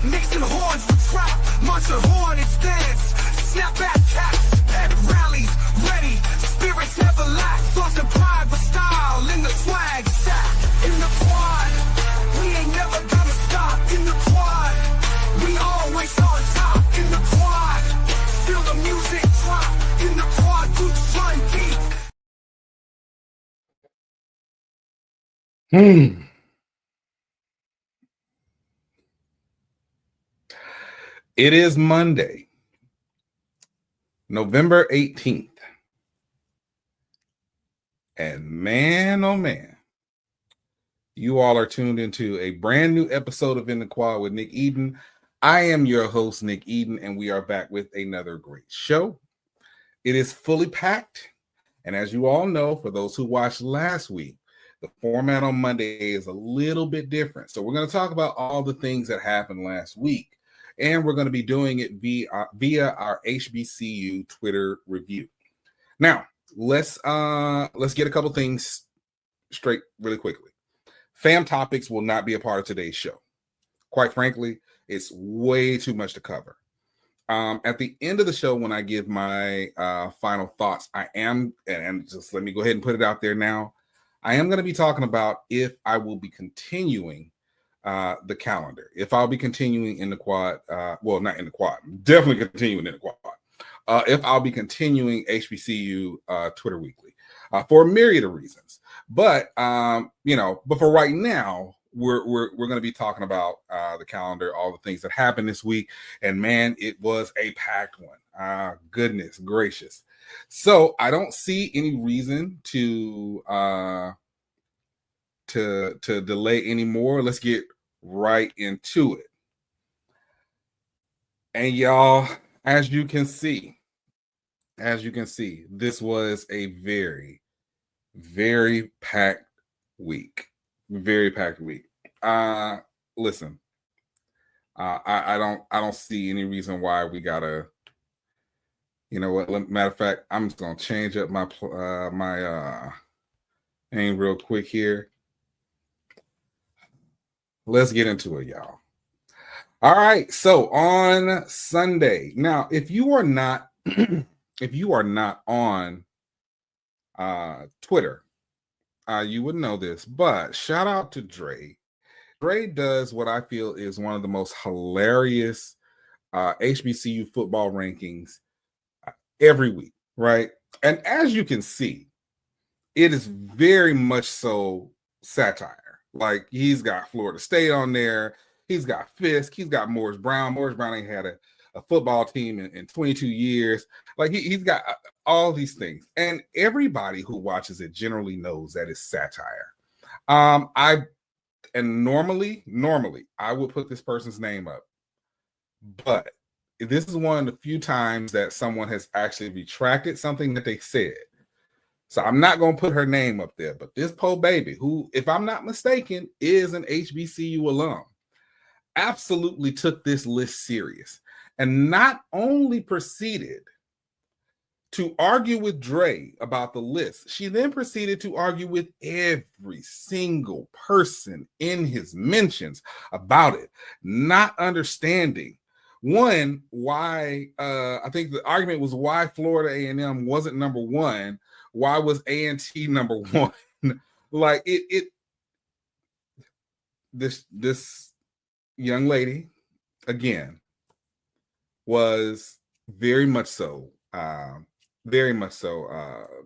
Mixing horns with trap, munching hornets dance. Snapback caps at rallies, ready. Spirits never lack. Sauce and pride, but style in the swag sack. In the quad, we ain't never gonna stop. In the quad, we always on top. In the quad, feel the music drop. In the quad, boots run deep. It is Monday, November 18th. And man, oh man, you all are tuned into a brand new episode of In the Quad with Nick Eden. I am your host, Nick Eden, and we are back with another great show. It is fully packed. And as you all know, for those who watched last week, the format on Monday is a little bit different. So we're going to talk about all the things that happened last week. And we're going to be doing it via our HBCU Twitter review. Now, let's get a couple things straight really quickly. Fam topics will not be a part of today's show. Quite frankly, it's way too much to cover. At the end of the show, when I give my final thoughts, I am, and just let me go ahead and put it out there now, I am going to be talking about if I will be continuing the calendar. If I'll be continuing in the quad, well, not in the quad, definitely continuing in the quad. If I'll be continuing HBCU Twitter Weekly for a myriad of reasons. But but for right now, we're going to be talking about the calendar, all the things that happened this week, and man, it was a packed one. Goodness gracious! So I don't see any reason to delay anymore. Let's get right into it. And y'all, as you can see, this was a very, very packed week. Very packed week. Listen, I don't see any reason why we gotta. You know what? Matter of fact, I'm just gonna change up my name real quick here. Let's get into it, y'all. All right. So on Sunday, now, if you are not on Twitter, you wouldn't know this, but shout out to Dre. Dre does what I feel is one of the most hilarious HBCU football rankings every week, right? And as you can see, it is very much so satire. Like, he's got Florida State on there. He's got Fisk. He's got Morris Brown. Morris Brown ain't had a football team in 22 years. Like, he's got all these things. And everybody who watches it generally knows that it's satire. Normally, I would put this person's name up. But this is one of the few times that someone has actually retracted something that they said. So I'm not going to put her name up there, but this poor baby, who, if I'm not mistaken, is an HBCU alum, absolutely took this list serious and not only proceeded to argue with Dre about the list, she then proceeded to argue with every single person in his mentions about it, not understanding, one, why, I think the argument was why Florida A&M wasn't number one. Why was A&T number one? Like, this young lady, again, was very much so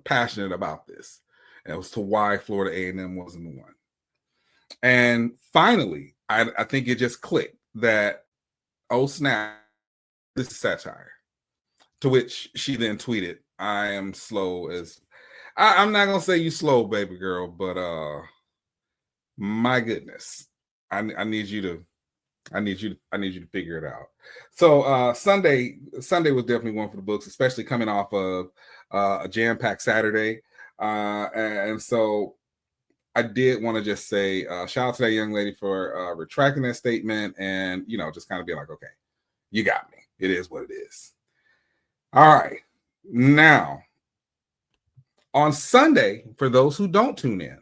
passionate about this, and as to why Florida A&M wasn't the one. And finally, I think it just clicked that, oh snap, this is satire. To which she then tweeted, I am slow as... I'm not gonna say you slow, baby girl, but my goodness, I need you to figure it out. So Sunday was definitely one for the books, especially coming off of a jam-packed Saturday, and so I did want to just say shout out to that young lady for retracting that statement, and just kind of be like, okay, you got me. It is what it is. All right, now. On Sunday, for those who don't tune in,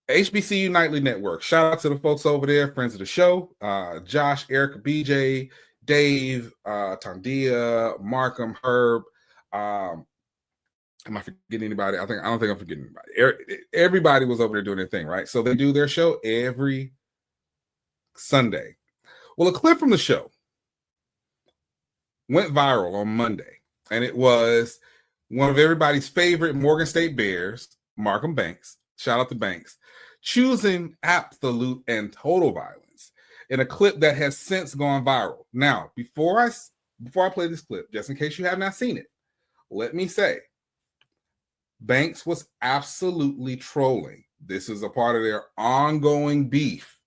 HBCU Nightly Network. Shout out to the folks over there, friends of the show. Josh, Erica, BJ, Dave, Tandia, Markham, Herb. Am I forgetting anybody? I don't think I'm forgetting anybody. Everybody was over there doing their thing, right? So they do their show every Sunday. Well, a clip from the show went viral on Monday, and it was one of everybody's favorite Morgan State Bears, Markham Banks. Shout out to Banks, choosing absolute and total violence in a clip that has since gone viral. Now, before I play this clip, just in case you have not seen it, let me say, Banks was absolutely trolling. This is a part of their ongoing beef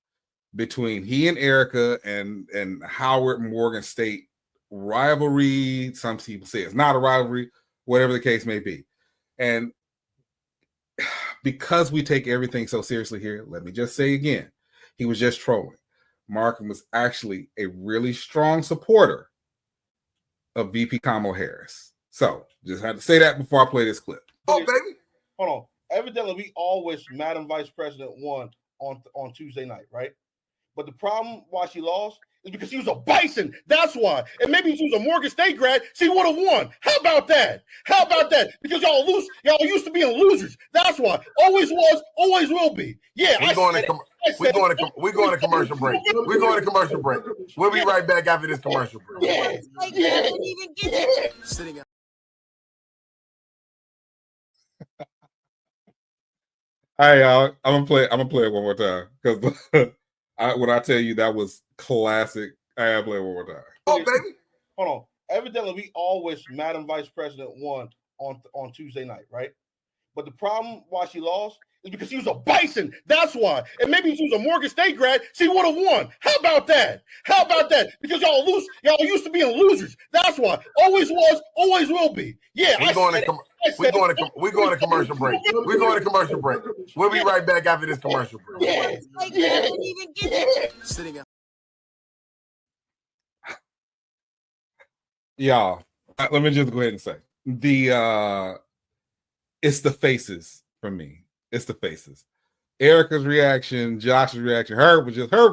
between he and Erica and Howard Morgan State rivalry. Some people say it's not a rivalry, whatever the case may be. And because we take everything so seriously here, let me just say again, he was just trolling. Markham was actually a really strong supporter of VP Kamala Harris. So just had to say that before I play this clip. Oh, baby. Hold on. Evidently, we all wish Madam Vice President won on Tuesday night, right? But the problem why she lost is because she was a Bison. That's why. And maybe she was a Morgan State grad, she would have won. How about that? How about that? Because y'all used to being losers. That's why. Always was, always will be. Yeah. We're going to commercial break. We're going to commercial break. We'll be right back after this commercial break. Yeah. Like, you didn't even get it. Sitting up. All right, y'all. I'm gonna play it one more time because when I tell you that was classic, I gotta play it one more time. Oh, baby. Hold on. Evidently, we all wish Madam Vice President won on Tuesday night, right? But the problem why she lost is because she was a Bison. That's why. And maybe she was a Morgan State grad, she would have won. How about that? How about that? Because y'all used to being losers. That's why. Always was, always will be. Yeah. We're going to commercial break. We're going to commercial break. We'll be right back after this commercial break. Yeah. Like, you didn't even get it. Sitting up. Y'all, let me just go ahead and say it's the faces for me. It's the faces. Erica's reaction, Josh's reaction. Herb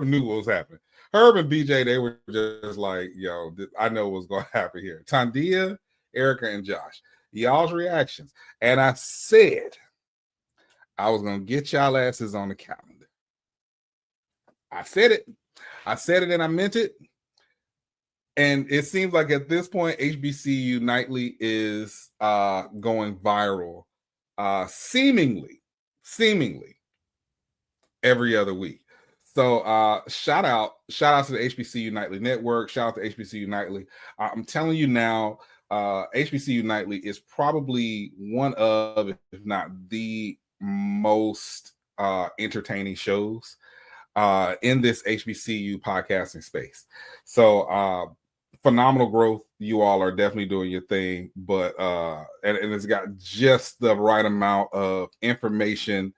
knew what was happening. Herb and BJ, they were just like, yo, I know what's going to happen here. Tandia, Erica, and Josh, y'all's reactions. And I said I was going to get y'all asses on the calendar. I said it and I meant it. And it seems like at this point, HBCU Nightly is going viral seemingly every other week. So shout out to the HBCU Nightly Network. Shout out to HBCU Nightly. I'm telling you now, HBCU Nightly is probably one of, if not the most entertaining shows in this HBCU podcasting space. So phenomenal growth. You all are definitely doing your thing, but and it's got just the right amount of information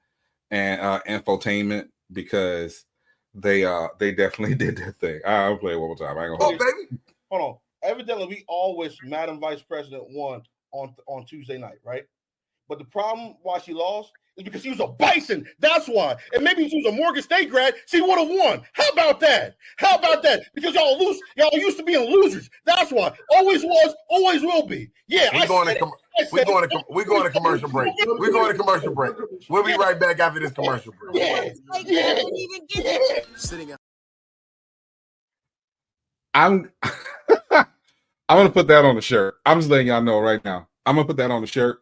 and infotainment because they definitely did their thing. I'll play it one more time. I ain't gonna baby. Hold on. Evidently, we all wish Madam Vice President won on Tuesday night, right? But the problem why she lost is because she was a Bison. That's why. And maybe she was a Morgan State grad, she would have won. How about that? How about that? Because y'all used to being losers. That's why. Always was, always will be. Yeah. We're going to commercial break. We're going to commercial break. We'll be right back after this commercial break. Yeah. Like, you didn't even get it. Sitting up. I'm gonna put that on the shirt. I'm just letting y'all know right now. I'm gonna put that on the shirt.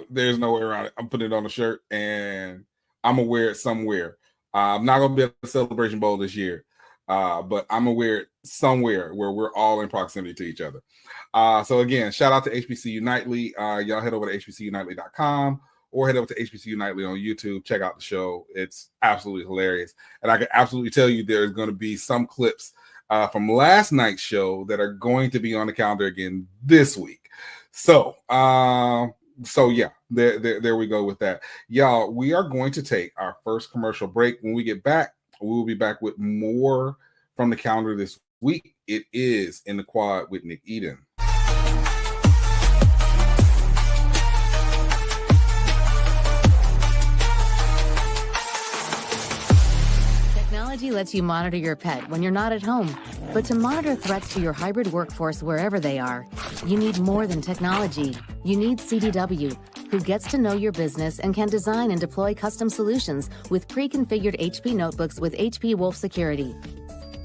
There's no way around it. I'm putting it on the shirt and I'm gonna wear it somewhere. I'm not gonna be at the Celebration Bowl this year, but I'm gonna wear it somewhere where we're all in proximity to each other. So again, shout out to HBCU Nightly. Y'all head over to hbcunightly.com or head over to HBCU Nightly on YouTube. Check out the show. It's absolutely hilarious. And I can absolutely tell you there's going to be some clips from last night's show that are going to be on the calendar again this week. So yeah, there we go with that. Y'all, we are going to take our first commercial break. When we get back, we will be back with more from the calendar this week. It is In the Quad with Nick Eden. Technology lets you monitor your pet when you're not at home. But to monitor threats to your hybrid workforce wherever they are, you need more than technology. You need CDW, who gets to know your business and can design and deploy custom solutions with pre-configured HP notebooks with HP Wolf Security.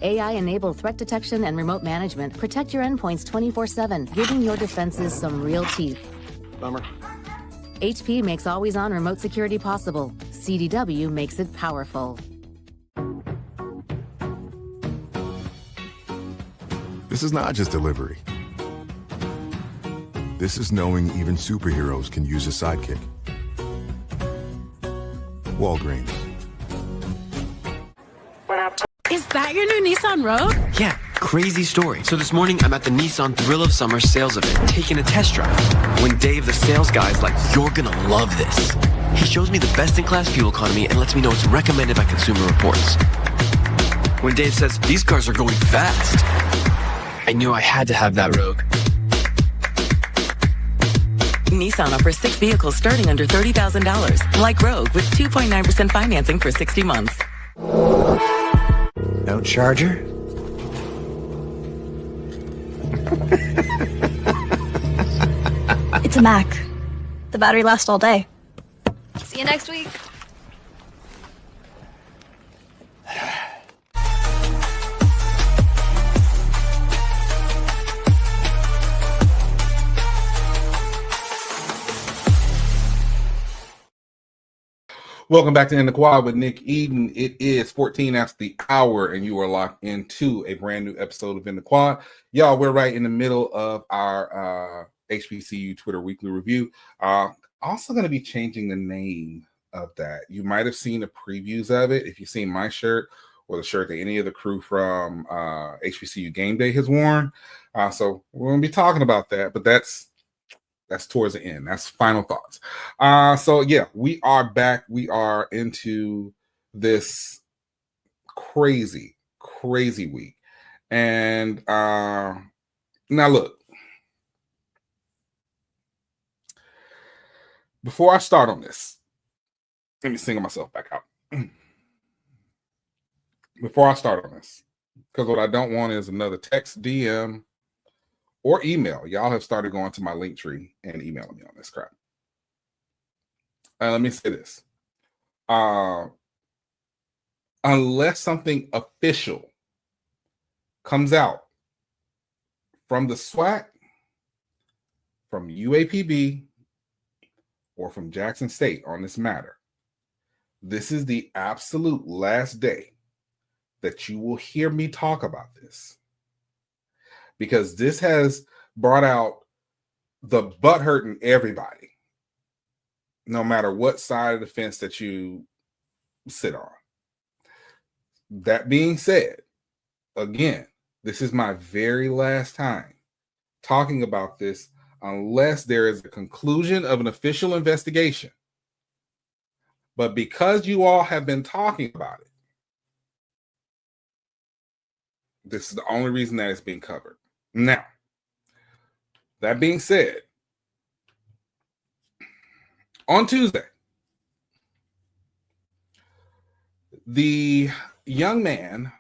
AI-enabled threat detection and remote management protect your endpoints 24/7, giving your defenses some real teeth. Bummer. HP makes always-on remote security possible. CDW makes it powerful. This is not just delivery. This is knowing even superheroes can use a sidekick. Walgreens. Is that your new Nissan Rogue? Yeah, crazy story. So this morning, I'm at the Nissan Thrill of Summer sales event, taking a test drive. When Dave, the sales guy, is like, "You're gonna love this." He shows me the best-in-class fuel economy and lets me know it's recommended by Consumer Reports. When Dave says, "These cars are going fast," I knew I had to have that Rogue. Nissan offers 6 vehicles starting under $30,000, like Rogue, with 2.9% financing for 60 months. No charger? It's a Mac. The battery lasts all day. See you next week. Welcome back to In the Quad with Nick Eden. It is 14 after the hour, and you are locked into a brand new episode of In the Quad. Y'all, we're right in the middle of our HBCU Twitter Weekly Review. Also going to be changing the name of that. You might have seen the previews of it if you've seen my shirt or the shirt that any of the crew from HBCU Game Day has worn. So we're going to be talking about that, but that's towards the end. That's final thoughts. So yeah, we are back. We are into this crazy week. And now look, before I start on this, let me single myself back out. Before I start on this, because what I don't want is another text, DM, or email. Y'all have started going to my link tree and emailing me on this crap. Let me say this. Unless something official comes out from the SWAC, from UAPB, or from Jackson State on this matter, this is the absolute last day that you will hear me talk about this. Because this has brought out the butt hurt in everybody, no matter what side of the fence that you sit on. That being said, again, this is my very last time talking about this unless there is a conclusion of an official investigation. But because you all have been talking about it, this is the only reason that it's being covered. Now, that being said, on Tuesday, the young man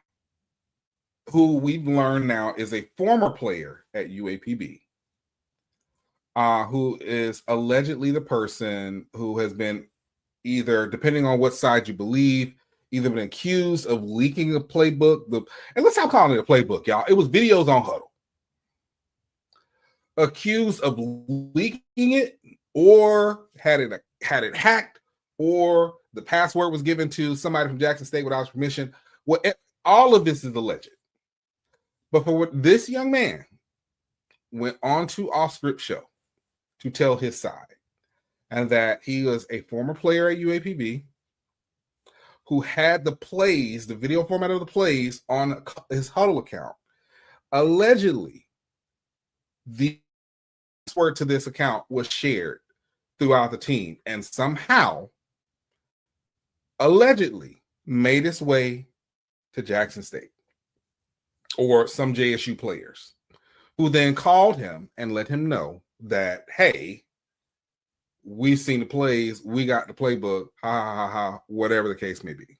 who we've learned now is a former player at UAPB, who is allegedly the person who has been either, depending on what side you believe, either been accused of leaking a playbook. And let's not call it a playbook, y'all. It was videos on Huddle. Accused of leaking it, or had it hacked, or the password was given to somebody from Jackson State without his permission. All of this is alleged. But for what this young man went on to Off Script Show to tell his side, and that he was a former player at UAPB who had the plays, the video format of the plays on his Huddle account. Allegedly, the password to this account was shared throughout the team and somehow, allegedly, made its way to Jackson State or some JSU players, who then called him and let him know that, hey, we've seen the plays, we got the playbook, ha ha ha ha, whatever the case may be.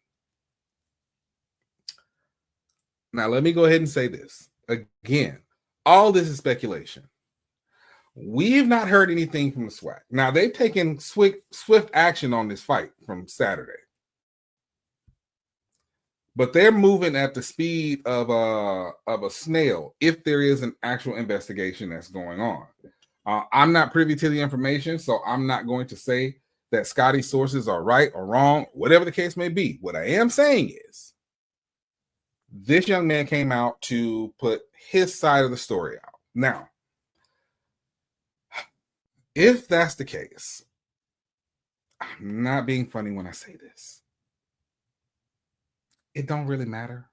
Now, let me go ahead and say this again. All this is speculation. We've not heard anything from the SWAC. Now, they've taken swift action on this fight from Saturday, but they're moving at the speed of a snail if there is an actual investigation that's going on. I'm not privy to the information, so I'm not going to say that Scotty's sources are right or wrong, whatever the case may be. What I am saying is this young man came out to put his side of the story out. Now, if that's the case, I'm not being funny when I say this. It don't really matter.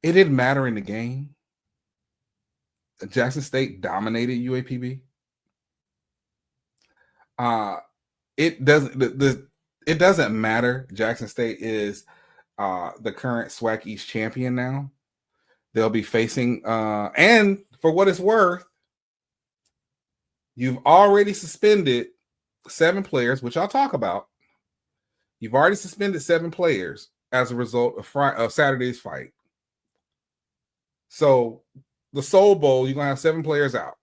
It didn't matter in the game. Jackson State dominated UAPB. It doesn't matter. Jackson State is the current SWAC East champion now. They'll be facing, and for what it's worth, you've already suspended 7 players, which I'll talk about. You've already suspended 7 players as a result of Saturday's fight. So the Soul Bowl, you're going to have 7 players out.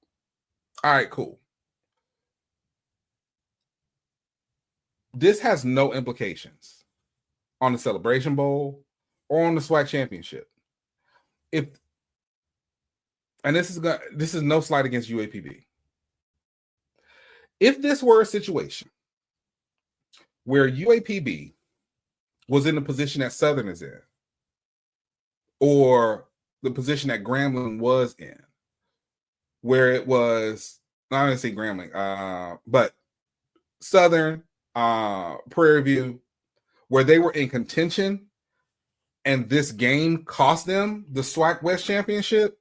All right, cool. This has no implications on the Celebration Bowl or on the SWAC championship. And this is no slight against UAPB. If this were a situation where UAPB was in the position that Southern is in, or the position that Grambling was in, where it was, not going to say Grambling, but Southern, Prairie View, where they were in contention and this game cost them the SWAC West Championship,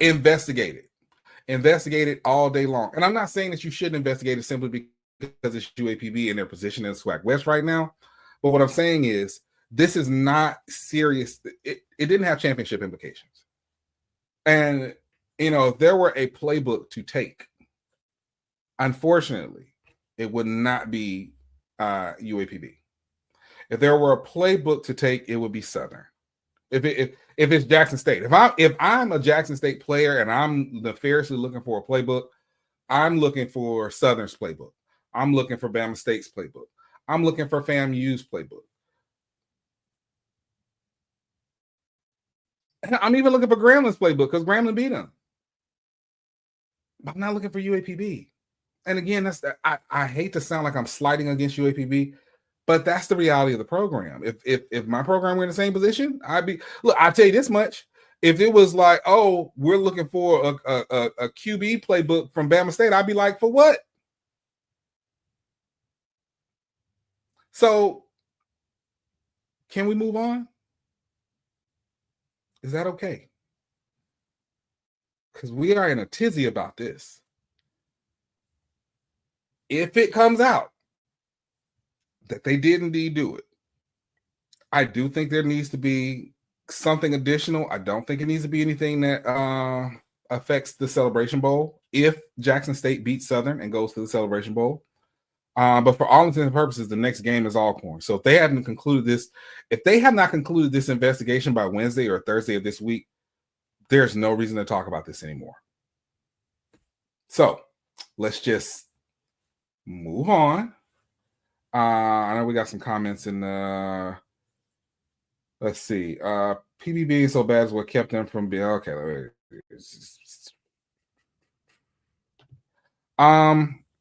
investigate it all day long. And I'm not saying that you shouldn't investigate it simply because it's UAPB and their position in SWAC West right now. But what I'm saying is this is not serious. It didn't have championship implications. And, if there were a playbook to take, unfortunately, it would not be UAPB. If there were a playbook to take, it would be Southern. If it's Jackson State, if I'm a Jackson State player and I'm nefariously looking for a playbook, I'm looking for Southern's playbook. I'm looking for Bama State's playbook. I'm looking for FAMU's playbook. And I'm even looking for Grambling's playbook because Grambling beat them. I'm not looking for UAPB. And again, I hate to sound like I'm sliding against UAPB, but that's the reality of the program. If my program were in the same position, I'll tell you this much. If it was like, oh, we're looking for a QB playbook from Bama State, I'd be like, for what? So can we move on? Is that okay? Because we are in a tizzy about this. If it comes out that they did indeed do it, I do think there needs to be something additional. I don't think it needs to be anything that affects the Celebration Bowl if Jackson State beats Southern and goes to the Celebration Bowl. But for all intents and purposes, the next game is Alcorn. So if they have not concluded this investigation by Wednesday or Thursday of this week, there's no reason to talk about this anymore. So let's just move on. I know we got some comments in let's see. PB being so bad is what kept them from being okay.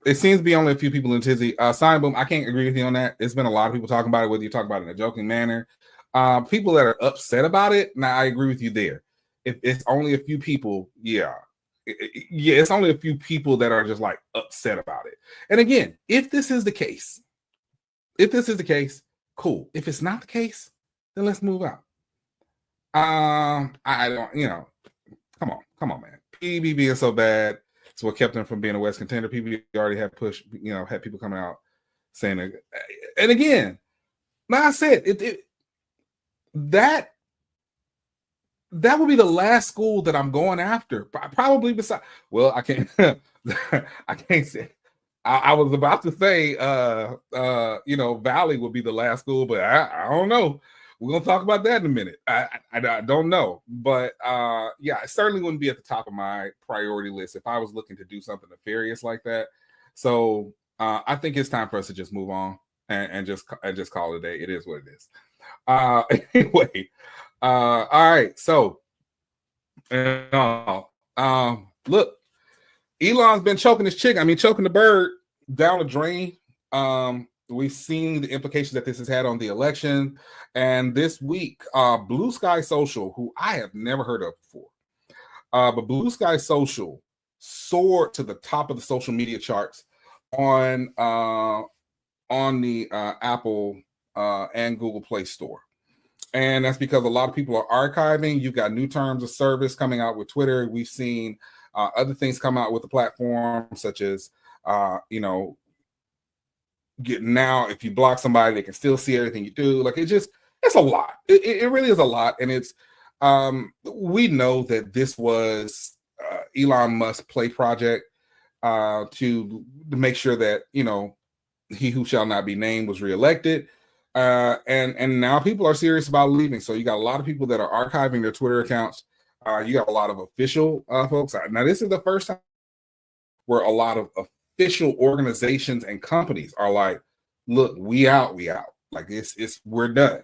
It seems to be only a few people in tizzy. Sign Boom, I can't agree with you on that. There's been a lot of people talking about it, whether you talk about it in a joking manner. People that are upset about it, now I agree with you there. If it's only a few people, it's only a few people that are just like upset about it. And again, if this is the case, cool. If it's not the case, then let's move out. I don't, come on, man. PB being so bad, it's what kept them from being a West contender. PB already had pushed, had people coming out saying it. And again, like I said, that would be the last school that I'm going after. Probably beside. Well, I can't. I can't say. I was about to say, Valley would be the last school, but I don't know. We're gonna talk about that in a minute. I don't know, but yeah, it certainly wouldn't be at the top of my priority list if I was looking to do something nefarious like that. So I think it's time for us to just move on and just call it a day. It is what it is. Anyway, all right. So, look. Elon's been choking his chick. I mean, choking the bird down the drain. We've seen the implications that this has had on the election. And this week, Blue Sky Social, who I have never heard of before, but Blue Sky Social soared to the top of the social media charts on the Apple and Google Play Store. And that's because a lot of people are archiving. You've got new terms of service coming out with Twitter. We've seen other things come out with the platform, such as, now if you block somebody, they can still see everything you do. Like it's a lot. It really is a lot. And it's, we know that this was Elon Musk's play project to make sure that, he who shall not be named was reelected. And now people are serious about leaving. So you got a lot of people that are archiving their Twitter accounts. You got a lot of official folks. Now, this is the first time where a lot of official organizations and companies are like, look, we out. Like we're done.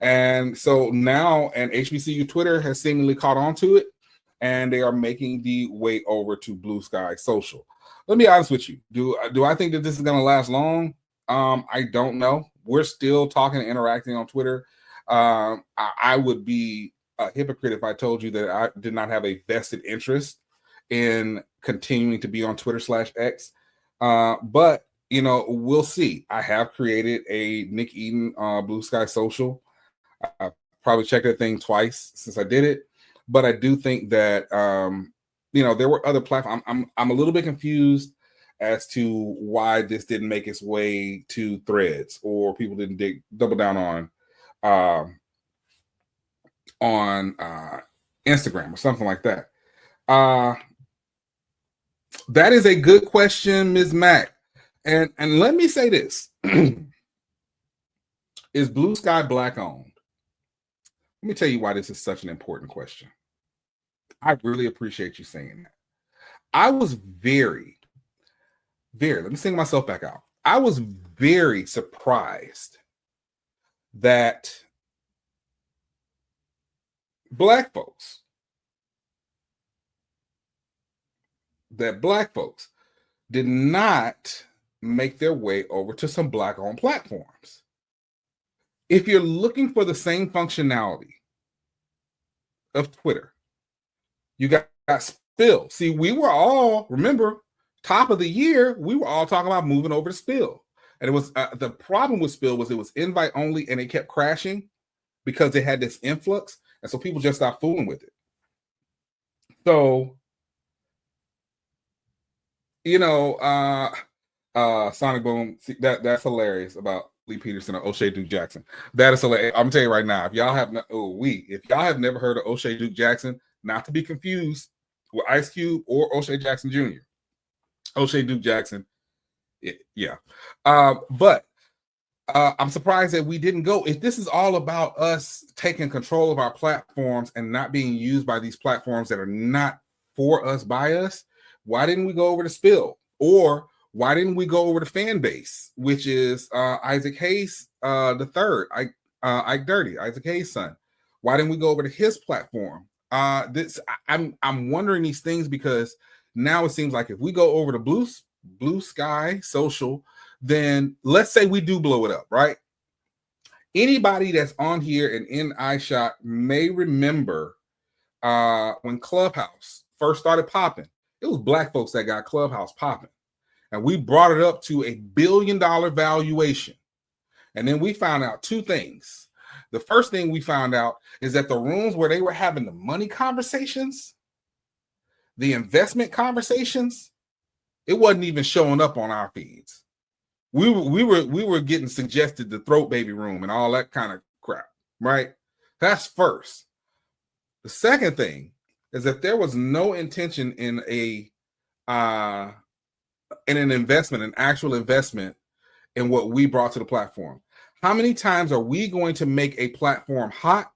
And so now, and HBCU Twitter has seemingly caught on to it, and they are making the way over to Blue Sky Social. Let me be honest with you. Do I think that this is going to last long? I don't know. We're still talking and interacting on Twitter. I would be a hypocrite if I told you that I did not have a vested interest in continuing to be on Twitter/X. But we'll see. I have created a Nick Eden Blue Sky Social. I probably checked that thing twice since I did it, but I do think that there were other platforms. I'm a little bit confused as to why this didn't make its way to Threads, or people didn't double down on Instagram or something like that. That is a good question, Ms. Mack. And let me say this. Is Blue Sky Black owned? Let me tell you why this is such an important question. I really appreciate you saying that. I was very, let me sing myself back out. I was very surprised that black folks did not make their way over to some black-owned platforms. If you're looking for the same functionality of Twitter, you got Spill. See, we were all, remember, top of the year, we were all talking about moving over to Spill. And it was the problem with Spill was it was invite only, and it kept crashing because it had this influx. And so people just stopped fooling with it. So, Sonic Boom, see, that's hilarious about Lee Peterson or O'Shea Duke Jackson. That is hilarious. I'm telling you right now, if y'all have never heard of O'Shea Duke Jackson, not to be confused with Ice Cube or O'Shea Jackson Jr. O'Shea Duke Jackson, yeah. But I'm surprised that we didn't go. If this is all about us taking control of our platforms and not being used by these platforms that are not for us, by us, why didn't we go over to Spill? Or why didn't we go over to Fanbase, which is Isaac Hayes the third, Ike Dirty, Isaac Hayes' son? Why didn't we go over to his platform? I'm wondering these things because now it seems like if we go over to Blue Sky Social, then let's say we do blow it up, right? Anybody that's on here and in iShot may remember when Clubhouse first started popping. It was black folks that got Clubhouse popping. And we brought it up to $1 billion valuation. And then we found out two things. The first thing we found out is that the rooms where they were having the money conversations, the investment conversations, it wasn't even showing up on our feeds. We were getting suggested the throat baby room and all that kind of crap, right? That's first. The second thing is that there was no intention in a in an investment, an actual investment in what we brought to the platform. How many times are we going to make a platform hot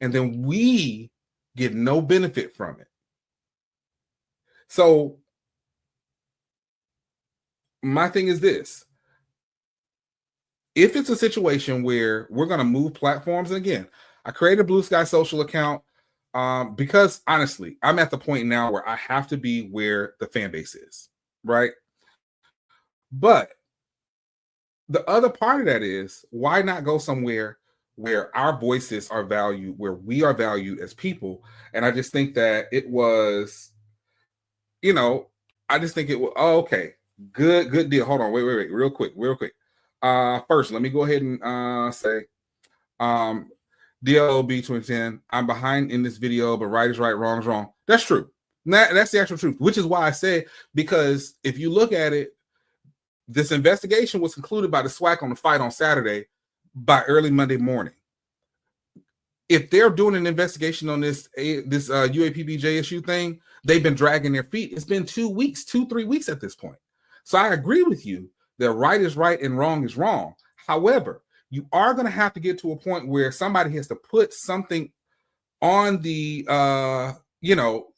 and then we get no benefit from it? So my thing is this. If it's a situation where we're going to move platforms, and again, I created a Blue Sky Social account because honestly, I'm at the point now where I have to be where the fan base is, right? But the other part of that is, why not go somewhere where our voices are valued, where we are valued as people? And I just think that it was, I just think it was, okay, good deal. Hold on, wait, real quick. First, let me go ahead and say, DLOB 2010, I'm behind in this video, but right is right, wrong is wrong. That's true. That's the actual truth, which is why I said, because if you look at it, this investigation was concluded by the SWAC on the fight on Saturday by early Monday morning. If they're doing an investigation on this UAPB JSU thing, they've been dragging their feet. It's been 3 weeks at this point. So I agree with you that right is right and wrong is wrong. However, you are going to have to get to a point where somebody has to put something on the,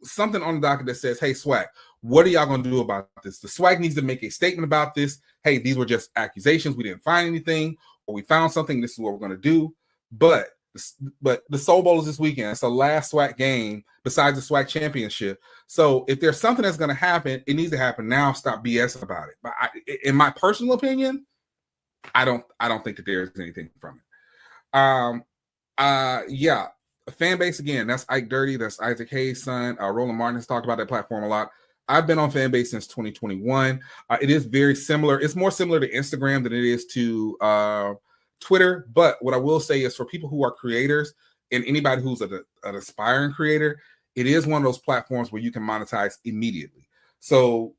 something on the docket that says, hey, SWAC, what are y'all going to do about this? The SWAC needs to make a statement about this. Hey, these were just accusations. We didn't find anything, or we found something. This is what we're going to do. But the Soul Bowl is this weekend. It's the last SWAC game besides the SWAC championship. So if there's something that's going to happen, it needs to happen now. Stop BS about it. But in my personal opinion, I don't think that there's anything from it. Yeah. Fan base again. That's Ike Dirty. That's Isaac Hayes' son. Roland Martin has talked about that platform a lot. I've been on fan base since 2021. It is very similar. It's more similar to Instagram than it is to Twitter. But what I will say is, for people who are creators and anybody who's an aspiring creator, it is one of those platforms where you can monetize immediately. So,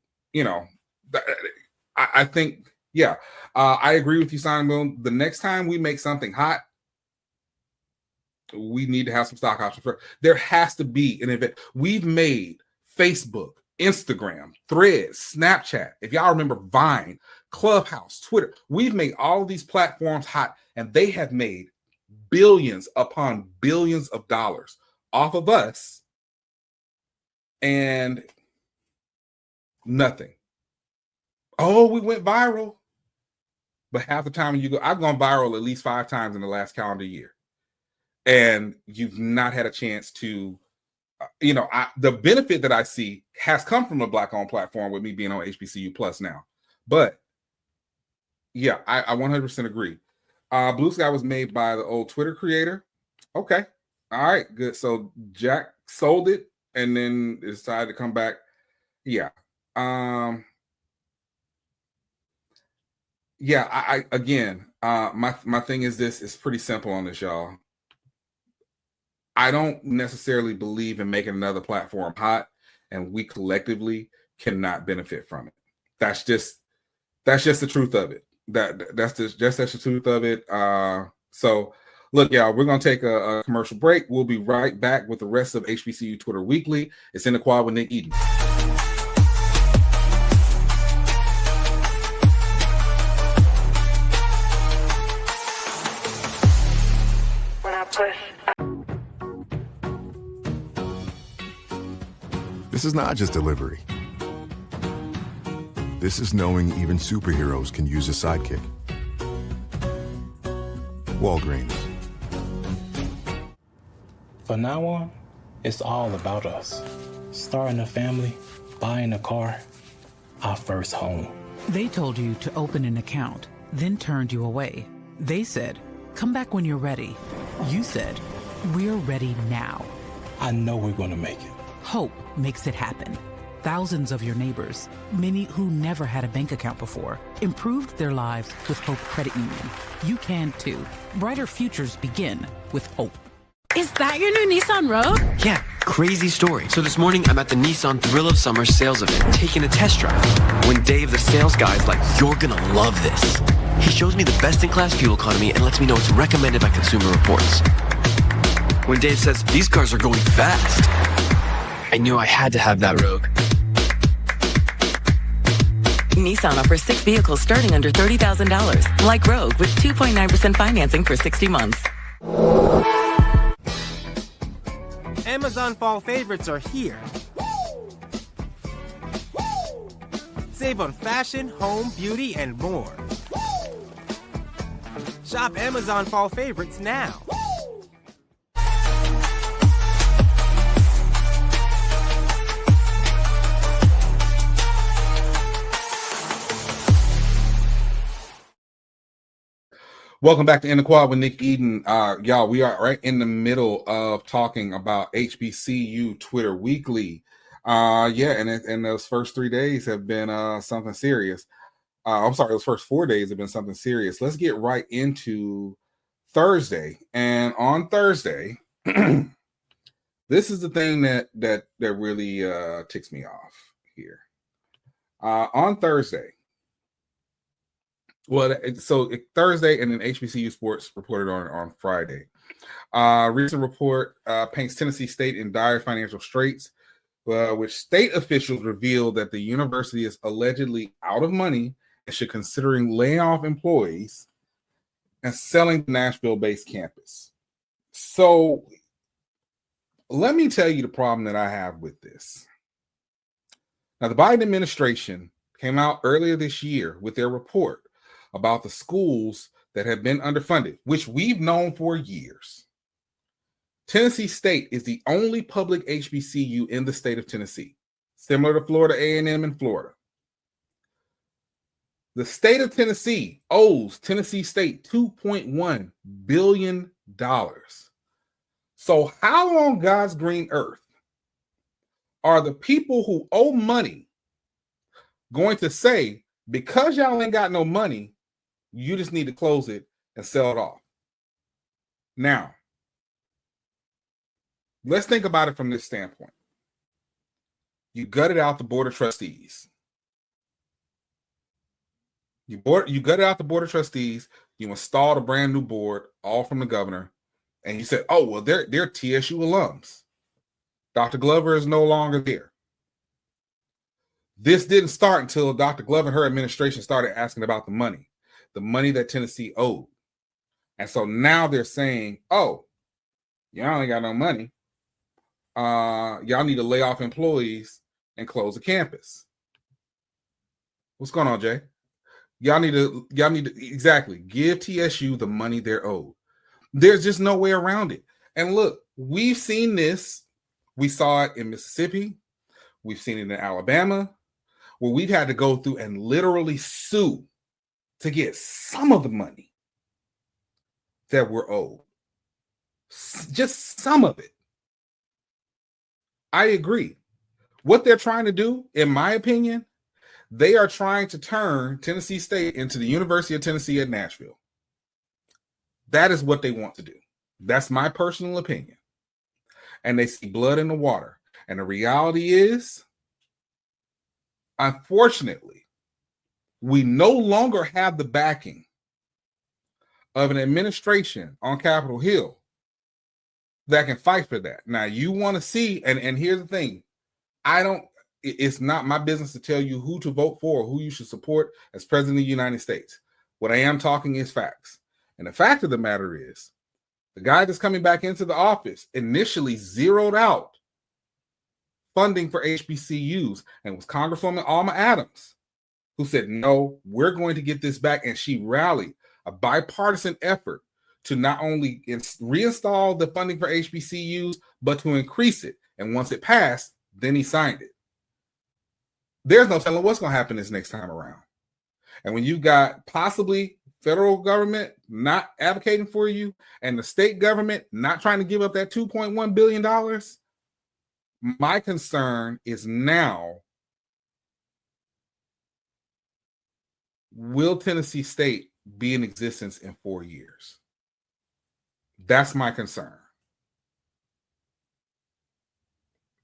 I think, yeah, I agree with you, Simon Boone. The next time we make something hot, we need to have some stock options. There has to be an event. We've made Facebook, Instagram, Threads, Snapchat. If y'all remember Vine, Clubhouse, Twitter, we've made all of these platforms hot, and they have made billions upon billions of dollars off of us, and nothing. Oh, we went viral. But half the time when you go, I've gone viral at least 5 times in the last calendar year. And you've not had a chance to, the benefit that I see has come from a Black-owned platform with me being on HBCU Plus now. But yeah, I 100% agree. Blue Sky was made by the old Twitter creator. Okay. All right, good. So Jack sold it and then decided to come back. Yeah. Yeah, I again, my thing is this. It's pretty simple on this, y'all. I don't necessarily believe in making another platform hot, and we collectively cannot benefit from it. That's just the truth of it. That's the truth of it. So look, y'all, we're gonna take a commercial break. We'll be right back with the rest of HBCU Twitter Weekly. It's in the quad with Nick Eden. This is not just delivery. This is knowing even superheroes can use a sidekick. Walgreens. From now on, it's all about us. Starting a family, buying a car, our first home. They told you to open an account, then turned you away. They said, come back when you're ready. You said, we're ready now. I know we're going to make it. Hope makes it happen. Thousands of your neighbors, many who never had a bank account before, improved their lives with Hope Credit Union. You can too. Brighter futures begin with hope. Is that your new Nissan Rogue? Yeah, crazy story. So this morning, I'm at the Nissan Thrill of Summer sales event, taking a test drive. When Dave, the sales guy, is like, you're gonna love this. He shows me the best-in-class fuel economy and lets me know it's recommended by Consumer Reports. When Dave says, these cars are going fast, I knew I had to have that Rogue. Nissan offers 6 vehicles starting under $30,000, like Rogue with 2.9% financing for 60 months. Amazon fall favorites are here. Save on fashion, home, beauty, and more. Shop Amazon fall favorites now. Welcome back to In the Quad with Nick Eden. Y'all, we are right in the middle of talking about HBCU Twitter Weekly. And those first 3 days have been something serious. Those first 4 days have been something serious. Let's get right into Thursday. And on Thursday, this is the thing that really ticks me off here. On Thursday, Thursday, and then HBCU Sports reported on Friday. Recent report paints Tennessee State in dire financial straits, which state officials revealed that the university is allegedly out of money and should considering laying off employees and selling the Nashville-based campus. So let me tell you the problem that I have with this. Now, the Biden administration came out earlier this year with their report about the schools that have been underfunded, which we've known for years. Tennessee State is the only public HBCU in the state of Tennessee, similar to Florida A&M in Florida. The state of Tennessee owes Tennessee State $2.1 billion. So how on God's green earth are the people who owe money going to say, because y'all ain't got no money, you just need to close it and sell it off? Now, let's think about it from this standpoint. You gutted out the board of trustees. You gutted out the board of trustees. You installed a brand new board, all from the governor, and you said, "Oh well, they're TSU alums. Dr. Glover is no longer there." This didn't start until Dr. Glover and her administration started asking about the money that Tennessee owed. And so now they're saying, "Oh, y'all ain't got no money. Y'all need to lay off employees and close the campus." What's going on, Jay? Y'all need to exactly give TSU the money they're owed. There's just no way around it. And look, we've seen this. We saw it in Mississippi. We've seen it in Alabama, where we've had to go through and literally sue to get some of the money that we're owed. Just some of it. I agree. What they're trying to do, in my opinion, they are trying to turn Tennessee State into the University of Tennessee at Nashville. That is what they want to do. That's my personal opinion. And they see blood in the water. And the reality is, unfortunately, we no longer have the backing of an administration on Capitol Hill that can fight for that. Now, you want to see, and here's the thing, it's not my business to tell you who to vote for or who you should support as president of the United States. What I am talking is facts. And the fact of the matter is, the guy that's coming back into the office initially zeroed out funding for HBCUs, and it was Congresswoman Alma Adams who said, "No, we're going to get this back." And she rallied a bipartisan effort to not only reinstall the funding for HBCUs, but to increase it. And once it passed, then he signed it. There's no telling what's going to happen this next time around. And when you've got possibly federal government not advocating for you and the state government not trying to give up that $2.1 billion, my concern is now, will Tennessee State be in existence in 4 years? That's my concern.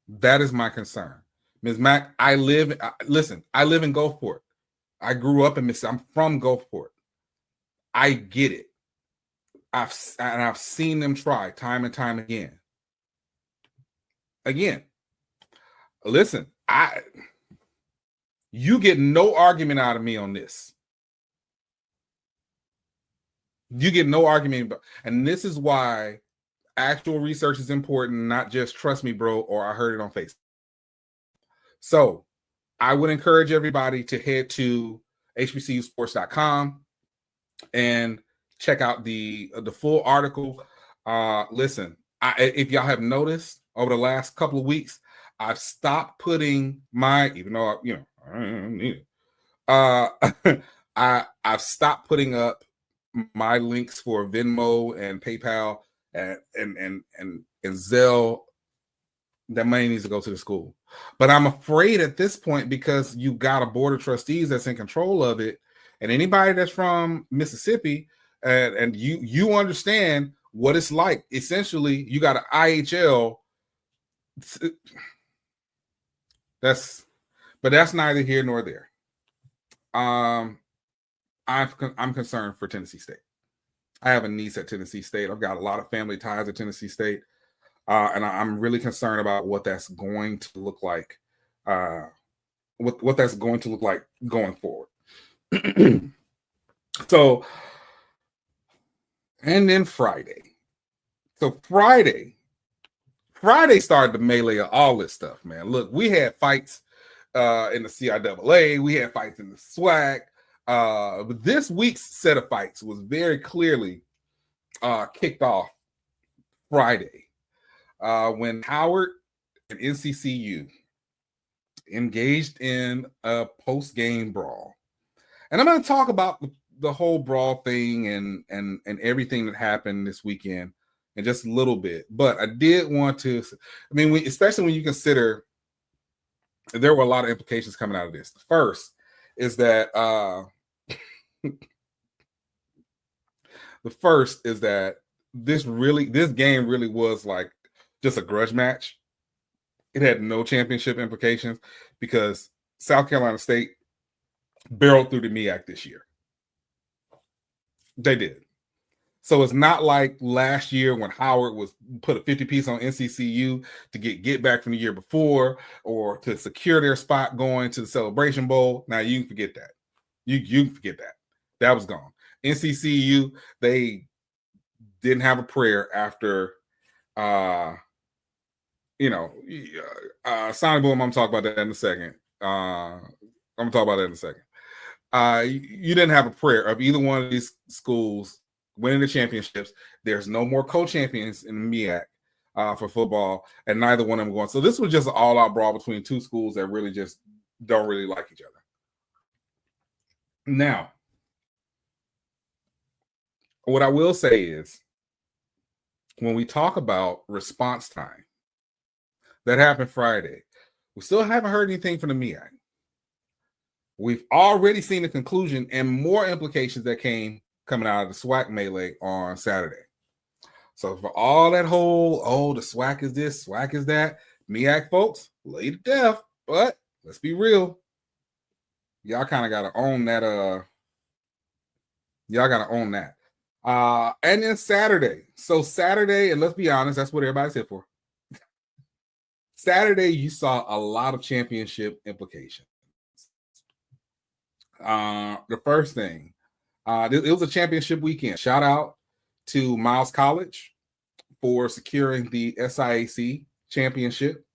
That is my concern. Ms. Mack, I live in Gulfport. I grew up in Mississippi. I'm from Gulfport. I get it. I've seen them try time and time again. Listen, You get no argument out of me on this. You get no argument. And this is why actual research is important, not just trust me, bro, or I heard it on Facebook. So I would encourage everybody to head to hbcusports.com and check out the full article. Listen, if y'all have noticed over the last couple of weeks, I've stopped putting my, even though I don't need it. I've stopped putting up my links for Venmo and PayPal and Zelle. That money needs to go to the school. But I'm afraid at this point, because you got a board of trustees that's in control of it, and anybody that's from Mississippi, and you understand what it's like. Essentially, you got an IHL. That's neither here nor there. I'm concerned for Tennessee State. I have a niece at Tennessee State. I've got a lot of family ties at Tennessee State. And I'm really concerned about what that's going to look like, what that's going to look like going forward. So, and then Friday. So Friday started the melee of all this stuff, man. Look, we had fights in the CIAA. We had fights in the SWAC. But this week's set of fights was very clearly kicked off Friday. When Howard and NCCU engaged in a post-game brawl. And I'm going to talk about the whole brawl thing and everything that happened this weekend in just a little bit. But I did want to, especially when you consider there were a lot of implications coming out of this. The first is that this game really was like just a grudge match. It had no championship implications because South Carolina State barreled through the MEAC this year. They did. So it's not like last year when Howard was put a 50 piece on NCCU to get back from the year before or to secure their spot going to the Celebration Bowl. Now you can forget that. You can forget that. That was gone. NCCU, they didn't have a prayer after Sonic Boom. I'm gonna talk about that in a second. You didn't have a prayer of either one of these schools winning the championships. There's no more co-champions in the MEAC for football, and neither one of them going. So this was just an all-out brawl between two schools that really just don't really like each other. Now, what I will say is, when we talk about response time, that happened Friday. We still haven't heard anything from the MEAC. We've already seen the conclusion and more implications that came coming out of the SWAC melee on Saturday. So for all that whole, the SWAC is this, SWAC is that, MEAC folks, lay to death. But let's be real. Y'all kind of got to own that. Y'all got to own that. And then Saturday. So Saturday, and let's be honest, that's what everybody's here for. Saturday, you saw a lot of championship implications. The first thing, it was a championship weekend. Shout out to Miles College for securing the SIAC championship.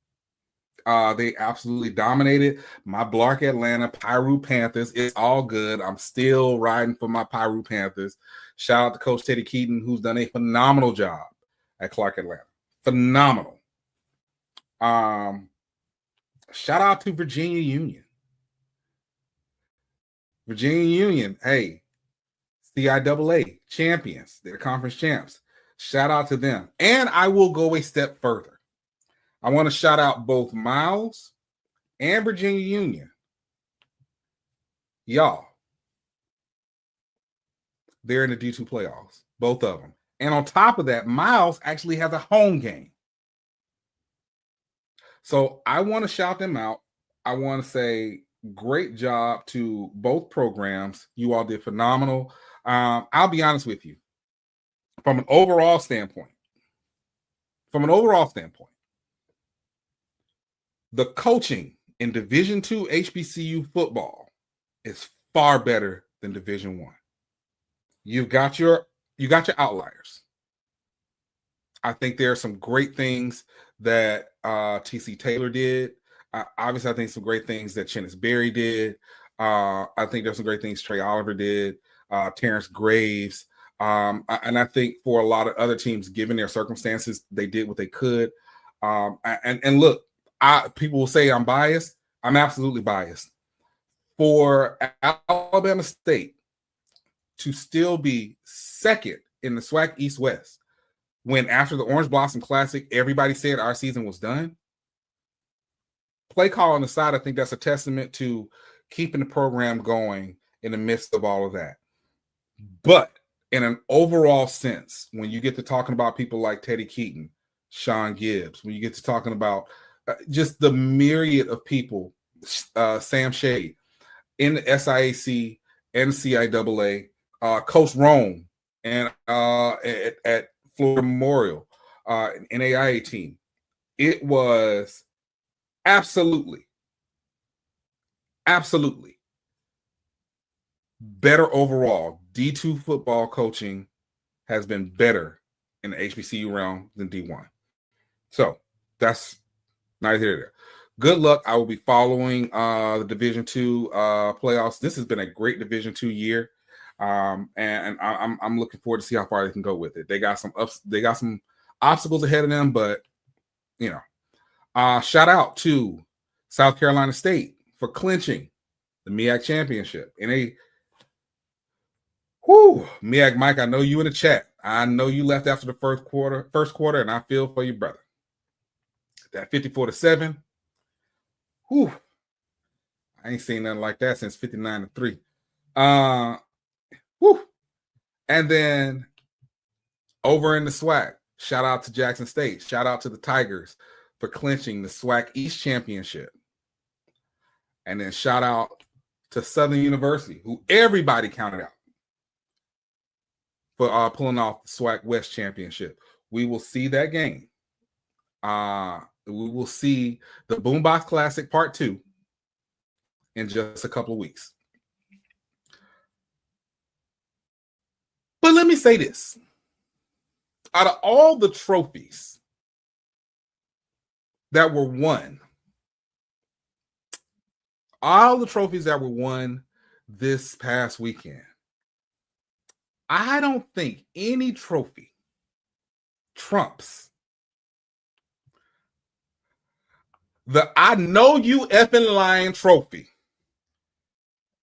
They absolutely dominated my Blark Atlanta Pyru Panthers. It's all good. I'm still riding for my Pyru Panthers. Shout out to Coach Teddy Keaton, who's done a phenomenal job at Clark Atlanta. Phenomenal. Shout out to Virginia Union. Virginia Union, hey, CIAA champions. They're conference champs. Shout out to them. And I will go a step further. I want to shout out both Miles and Virginia Union. Y'all, they're in the D2 playoffs, both of them. And on top of that, Miles actually has a home game. So I want to shout them out. I want to say great job to both programs. You all did phenomenal. I'll be honest with you. From an overall standpoint, the coaching in Division II HBCU football is far better than Division I. You got your outliers. I think there are some great things that TC Taylor did. Obviously, I think some great things that Chennis Berry did. I think there's some great things Trey Oliver did, Terrence Graves. And I think for a lot of other teams, given their circumstances, they did what they could. And look, people will say I'm biased. I'm absolutely biased. For Alabama State to still be second in the SWAC East-West, when after the Orange Blossom Classic, everybody said our season was done. Play call on the side, I think that's a testament to keeping the program going in the midst of all of that. But in an overall sense, when you get to talking about people like Teddy Keaton, Sean Gibbs, when you get to talking about just the myriad of people, Sam Shade in the SIAC and CIAA, Coach Rome and at Florida Memorial, NAIA team, it was absolutely better overall. D2 football coaching has been better in the HBCU realm than D1. So that's neither here nor there. Good luck. I will be following the Division II playoffs. This has been a great Division II year, and I'm looking forward to see how far they can go with it. They got some obstacles ahead of them, but you know, shout out to South Carolina State for clinching the MEAC championship. MEAC Mike, I know you in the chat. I know you left after the first quarter, and I feel for you, brother. That 54-7. Whew. I ain't seen nothing like that since 59-3. And then over in the SWAC, shout out to Jackson State. Shout out to the Tigers for clinching the SWAC East Championship. And then shout out to Southern University, who everybody counted out for pulling off the SWAC West Championship. We will see that game. We will see the Boombox Classic Part 2 in just a couple of weeks. But let me say this. Out of all the trophies that were won, this past weekend, I don't think any trophy trumps the I Know You Effing Lying trophy.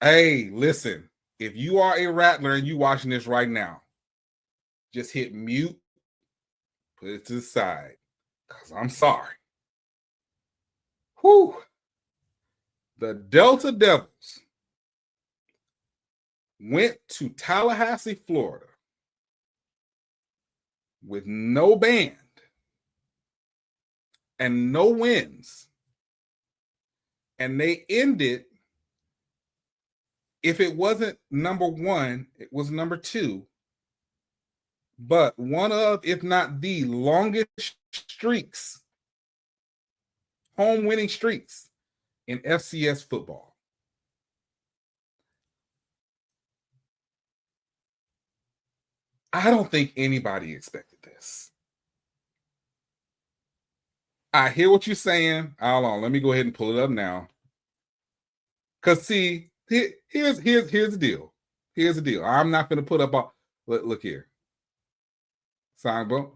Hey, listen, if you are a Rattler and you watching this right now, just hit mute, put it to the side, because I'm sorry. Whew. The Delta Devils went to Tallahassee, Florida with no band and no wins. And they ended, if it wasn't number one, it was number two. But one of, if not the longest streaks, home winning streaks in FCS football. I don't think anybody expected this. I hear what you're saying. Hold on, let me go ahead and pull it up now. Because see, here's the deal. Here's the deal. I'm not going to put up a look here. Songbook.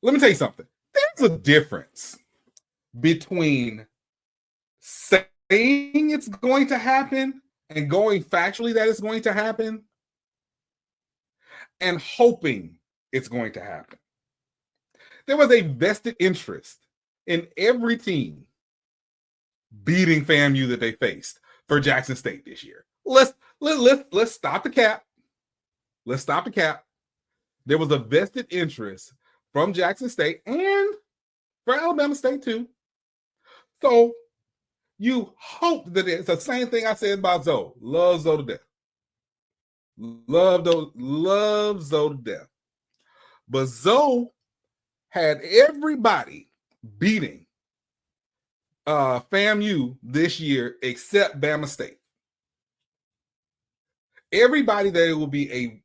Let me tell you something. There's a difference between saying it's going to happen and going factually that it's going to happen and hoping it's going to happen. There was a vested interest in every team beating FAMU that they faced for Jackson State this year. Let's stop the cap. Let's stop the cap. There was a vested interest from Jackson State and for Alabama State too. So you hope that it's the same thing I said about Zoe. Love Zoe to death. Love Zoe to death. But Zoe had everybody beating FAMU this year except Bama State. Everybody there will be a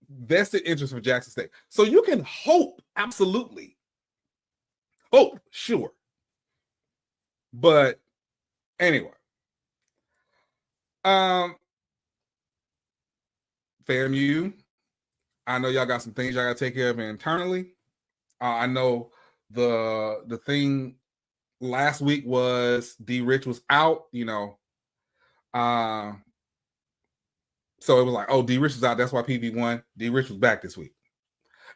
vested interest for Jackson State. So you can hope, absolutely. Hope, sure. But anyway. FAMU, I know y'all got some things y'all got to take care of internally. I know the thing last week was D Rich was out, you know. So it was like, oh, D Rich was out. That's why PV won. D Rich was back this week.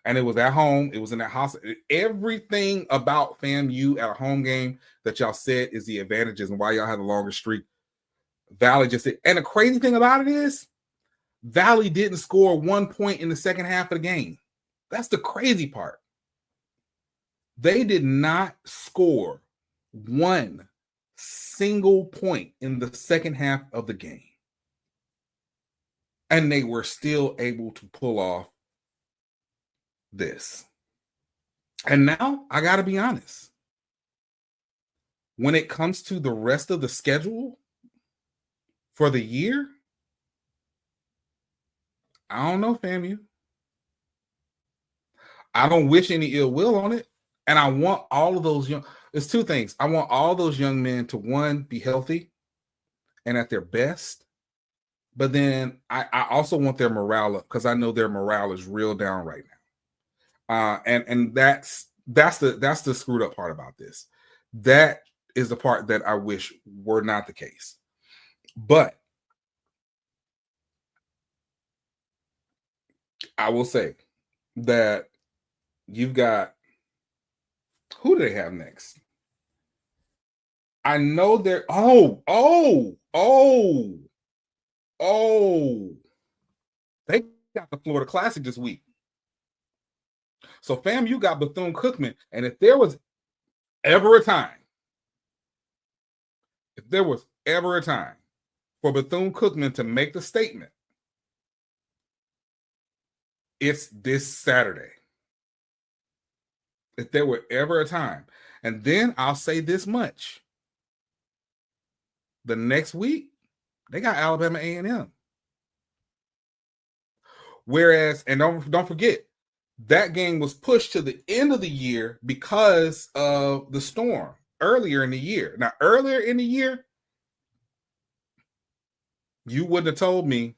And it was at home. It was in that house. Everything about FAMU at a home game that y'all said is the advantages and why y'all had the longer streak. Valley just said, and the crazy thing about it is Valley didn't score 1 point in the second half of the game. That's the crazy part. They did not score one single point in the second half of the game. And they were still able to pull off this. And now, I got to be honest. When it comes to the rest of the schedule for the year, I don't know, FAMU. I don't wish any ill will on it. And I want all of those young, there's two things. I want all those young men to, one, be healthy and at their best. But then I also want their morale up because I know their morale is real down right now. And that's the screwed up part about this. That is the part that I wish were not the case. But I will say that you've got, who do they have next? I know they're, they got the Florida Classic this week. So FAMU got Bethune-Cookman, and if there was ever a time for Bethune-Cookman to make the statement, it's this Saturday. If there were ever a time. And then I'll say this much. The next week, they got Alabama A&M. Whereas, and don't forget, that game was pushed to the end of the year because of the storm earlier in the year. Now, earlier in the year, you wouldn't have told me,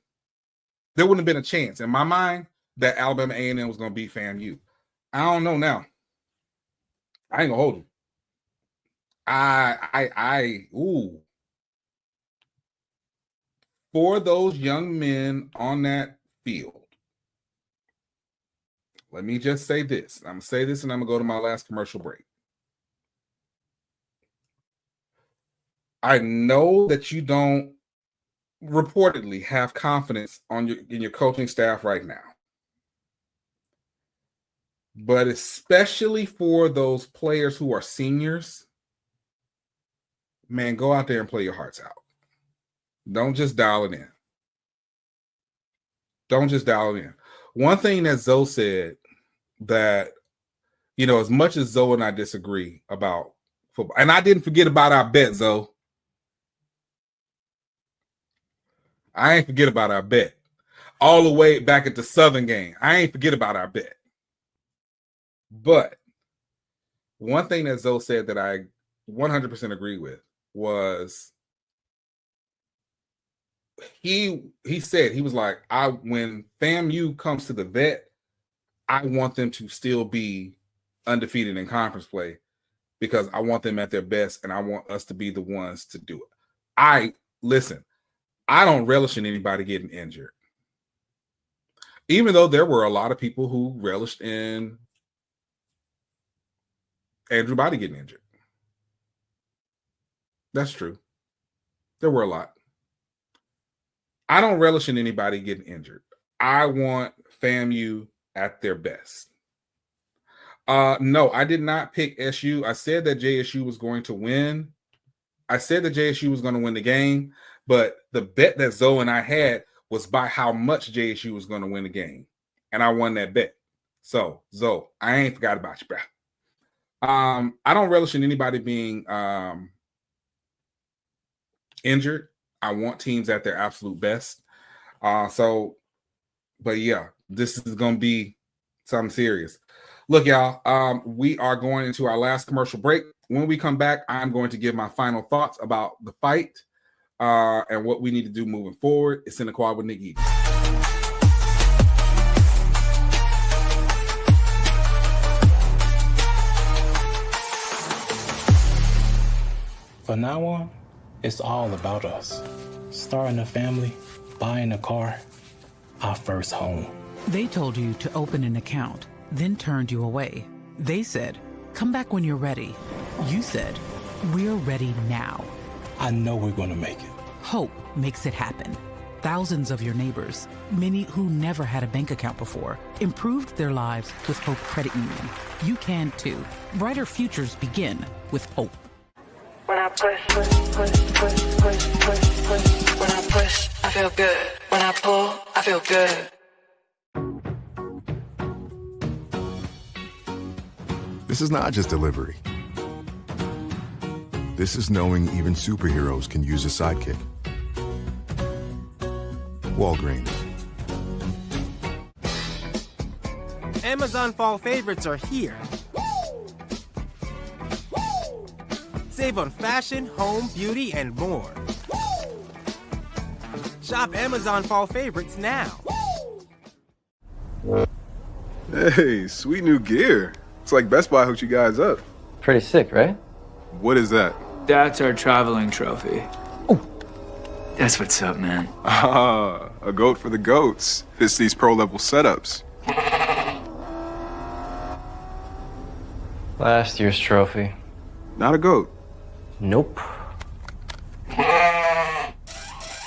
there wouldn't have been a chance in my mind that Alabama A&M was going to beat FAMU. I don't know now. I ain't gonna hold you. For those young men on that field, let me just say this. I'm gonna say this and I'm gonna go to my last commercial break. I know that you don't reportedly have confidence in your coaching staff right now. But especially for those players who are seniors, man, go out there and play your hearts out. Don't just dial it in. One thing that Zoe said that, you know, as much as Zoe and I disagree about football, and I didn't forget about our bet, Zoe. I ain't forget about our bet. All the way back at the Southern game. I ain't forget about our bet. But one thing that Zoe said that I 100% agree with was he said, he was like, when FAMU comes to the vet, I want them to still be undefeated in conference play because I want them at their best and I want us to be the ones to do it. Listen, I don't relish in anybody getting injured. Even though there were a lot of people who relished in Andrew Body getting injured. That's true. There were a lot. I don't relish in anybody getting injured. I want FAMU at their best. No, I did not pick SU. I said that JSU was going to win. I said that JSU was going to win the game, but the bet that Zoe and I had was by how much JSU was going to win the game. And I won that bet. So, Zoe, I ain't forgot about you, bro. I don't relish in anybody being injured. I want teams at their absolute best. But yeah, this is going to be something serious. Look, y'all, we are going into our last commercial break. When we come back, I'm going to give my final thoughts about the fight and what we need to do moving forward. It's In the Quad with Nick Eden. From now on, it's all about us. Starting a family, buying a car, our first home. They told you to open an account, then turned you away. They said, come back when you're ready. You said, we're ready now. I know we're going to make it. Hope makes it happen. Thousands of your neighbors, many who never had a bank account before, improved their lives with Hope Credit Union. You can too. Brighter futures begin with hope. When I push, when I push, I feel good. When I pull, I feel good. This is not just delivery. This is knowing even superheroes can use a sidekick. Walgreens. Amazon fall favorites are here. Save on fashion, home, beauty, and more. Shop Amazon fall favorites now. Hey, sweet new gear. It's like Best Buy hooked you guys up. Pretty sick, right? What is that? That's our traveling trophy. Oh, that's what's up, man. Ah, a goat for the goats. It's these pro-level setups. Last year's trophy. Not a goat. Nope.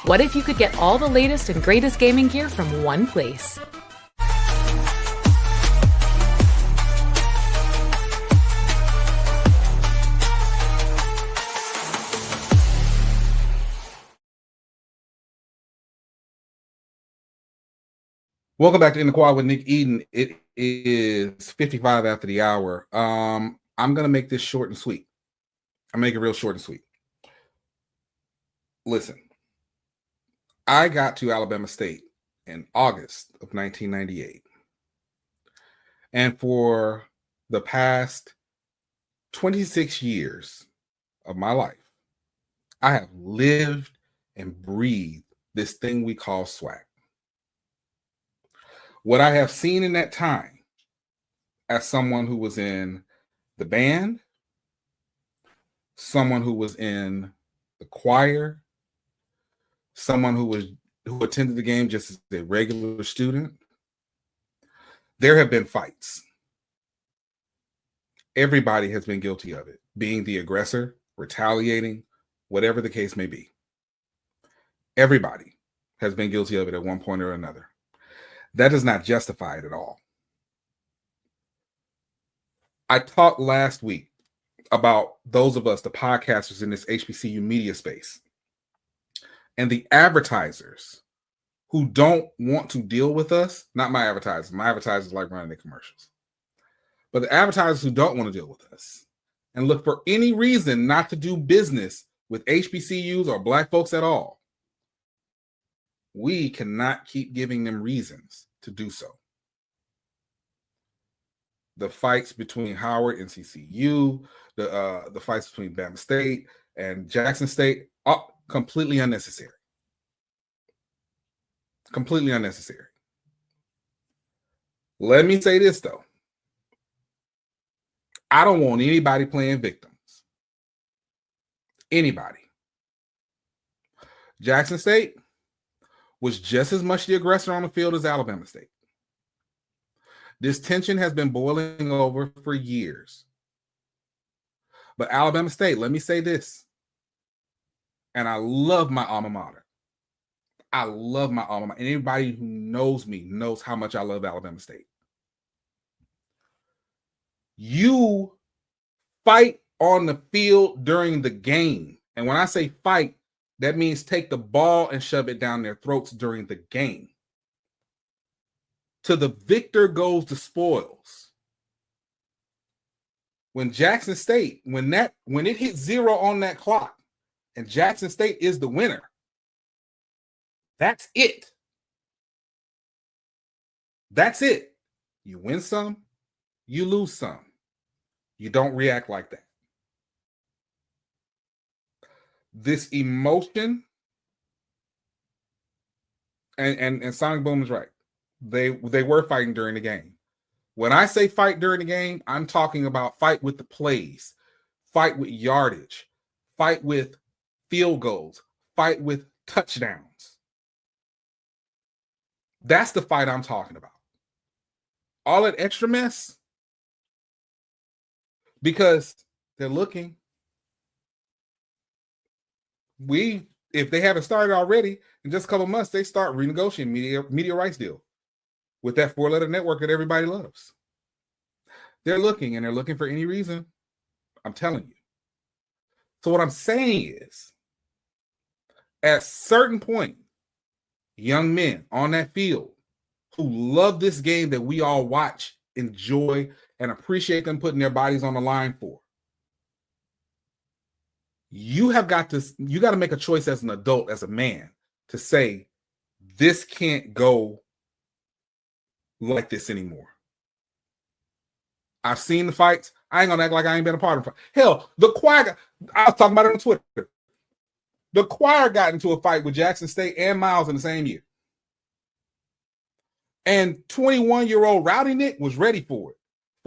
What if you could get all the latest and greatest gaming gear from one place? Welcome back to In the Quad with Nick Eden. It is 55 after the hour. I'm going to make this short and sweet. I make it real short and sweet. Listen, I got to Alabama State in August of 1998. And for the past 26 years of my life, I have lived and breathed this thing we call SWAC. What I have seen in that time, as someone who was in the band, someone who was in the choir, someone who attended the game just as a regular student, there have been fights. Everybody has been guilty of it, being the aggressor, retaliating, whatever the case may be. Everybody has been guilty of it at one point or another. That does not justify it at all. I talked last week about those of us, the podcasters in this HBCU media space, and the advertisers who don't want to deal with us. Not my advertisers. My advertisers like running the commercials. But the advertisers who don't want to deal with us and look for any reason not to do business with HBCUs or Black folks at all, we cannot keep giving them reasons to do so. The fights between Howard and CCU, the fights between Bama State and Jackson State, are completely unnecessary. Completely unnecessary. Let me say this, though. I don't want anybody playing victims. Anybody. Jackson State was just as much the aggressor on the field as Alabama State. This tension has been boiling over for years. But Alabama State, let me say this, and I love my alma mater. I love my alma mater. And anybody who knows me knows how much I love Alabama State. You fight on the field during the game. And when I say fight, that means take the ball and shove it down their throats during the game. To the victor goes the spoils. When Jackson State, when it hit 0 on that clock, and Jackson State is the winner. That's it. That's it. You win some, you lose some. You don't react like that. This emotion, and Sonic Boom is right. They were fighting during the game. When I say fight during the game, I'm talking about fight with the plays, fight with yardage, fight with field goals, fight with touchdowns. That's the fight I'm talking about. All that extra mess, because they're looking. If they haven't started already, in just a couple of months, they start renegotiating media rights deal with that 4-letter network that everybody loves. They're looking, and they're looking for any reason. I'm telling you. So what I'm saying is, at a certain point, young men on that field who love this game that we all watch, enjoy, and appreciate them putting their bodies on the line for, you got to make a choice as an adult, as a man, to say, this can't go like this anymore. I've seen the fights. I ain't gonna act like I ain't been a part of it. Hell, the Choir, I was talking about it on Twitter. The Choir got into a fight with Jackson State and Miles in the same year. And 21-year-old Rowdy Nick was ready for it.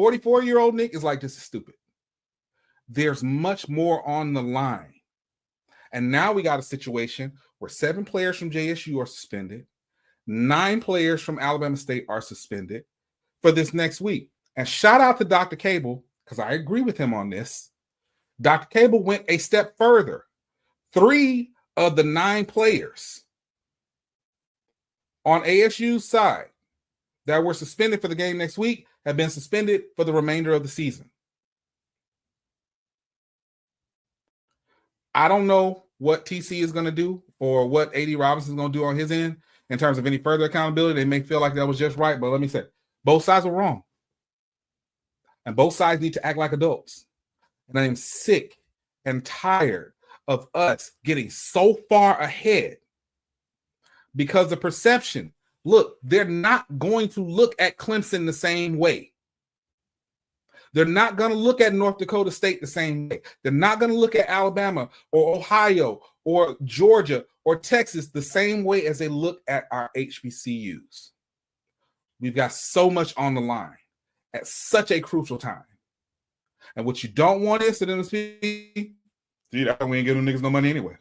44-year-old Nick is like, this is stupid. There's much more on the line. And now we got a situation where 7 players from JSU are suspended. 9 players from Alabama State are suspended for this next week. And shout out to Dr. Cable, because I agree with him on this. Dr. Cable went a step further. 3 of the 9 players on ASU's side that were suspended for the game next week have been suspended for the remainder of the season. I don't know what TC is going to do or what AD Robinson is going to do on his end in terms of any further accountability. They may feel like that was just right, but let me say, both sides were wrong. And both sides need to act like adults. And I am sick and tired of us getting so far ahead because the perception, look, they're not going to look at Clemson the same way. They're not going to look at North Dakota State the same way. They're not going to look at Alabama or Ohio or Georgia or Texas the same way as they look at our HBCUs. We've got so much on the line at such a crucial time. And what you don't want is to them to see, that we ain't giving them niggas no money anyway.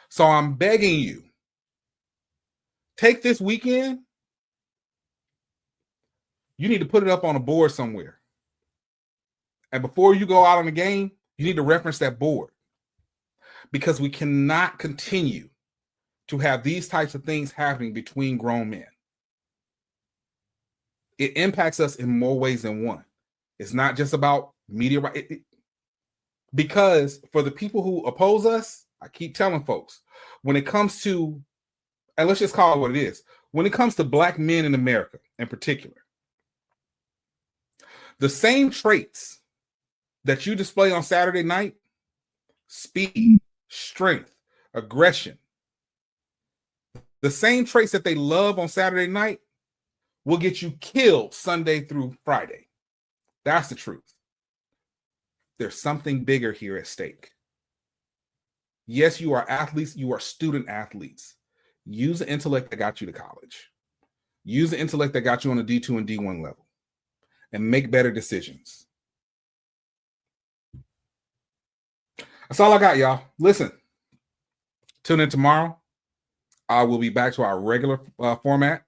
So I'm begging you, take this weekend. You need to put it up on a board somewhere. And before you go out on the game, you need to reference that board. Because we cannot continue to have these types of things happening between grown men. It impacts us in more ways than one. It's not just about media. Because for the people who oppose us, I keep telling folks, when it comes to, and let's just call it what it is, when it comes to Black men in America in particular, the same traits that you display on Saturday night, speed, strength, aggression, the same traits that they love on Saturday night will get you killed Sunday through Friday. That's the truth. There's something bigger here at stake. Yes, you are athletes. You are student athletes. Use the intellect that got you to college. Use the intellect that got you on the D2 and D1 level. And make better decisions. That's all I got, y'all. Listen, tune in tomorrow. I will be back to our regular format.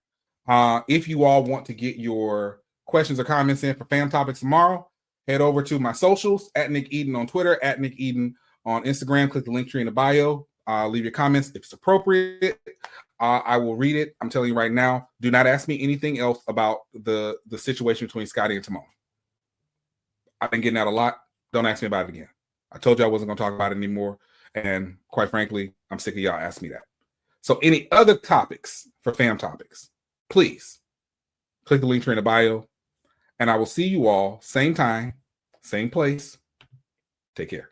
If you all want to get your questions or comments in for Fam Topics tomorrow, head over to my socials, at Nick Eden on Twitter, at Nick Eden on Instagram. Click the link tree in the bio. Leave your comments if it's appropriate. I will read it. I'm telling you right now, do not ask me anything else about the situation between Scotty and Timon. I've been getting that a lot. Don't ask me about it again. I told you I wasn't going to talk about it anymore. And quite frankly, I'm sick of y'all asking me that. So any other topics for Fam Topics, please click the link tree in the bio. And I will see you all same time, same place. Take care.